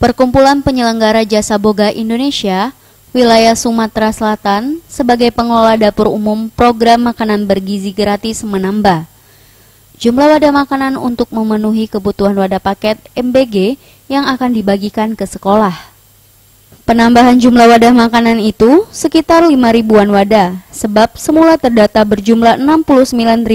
Perkumpulan Penyelenggara Jasa Boga Indonesia, wilayah Sumatera Selatan, sebagai pengelola dapur umum program makanan bergizi gratis menambah jumlah wadah makanan untuk memenuhi kebutuhan wadah paket MBG yang akan dibagikan ke sekolah. Penambahan jumlah wadah makanan itu sekitar 5.000-an wadah, sebab semula terdata berjumlah 69.500.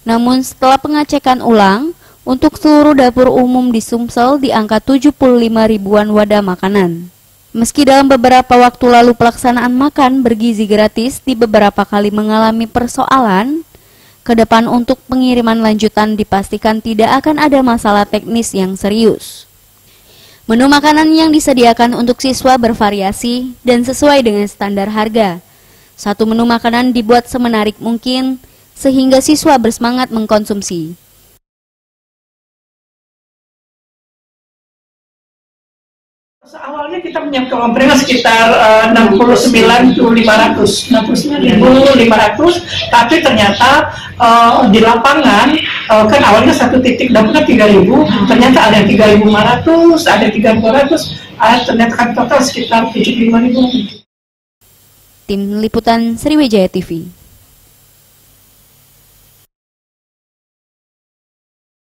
Namun setelah pengecekan ulang, untuk seluruh dapur umum di Sumsel di angka 75.000-an wadah makanan. Meski dalam beberapa waktu lalu pelaksanaan makan bergizi gratis di beberapa kali mengalami persoalan, ke depan untuk pengiriman lanjutan dipastikan tidak akan ada masalah teknis yang serius. Menu makanan yang disediakan untuk siswa bervariasi dan sesuai dengan standar harga. Satu menu makanan dibuat semenarik mungkin sehingga siswa bersemangat mengkonsumsi. Awalnya kita menyiapkan komprena sekitar 69.500, tapi ternyata di lapangan kan awalnya satu titik dapurnya 3.000, ternyata ada yang 3.500, ada 3.400, ternyata kan total sekitar 75.000. Tim Liputan Sriwijaya TV.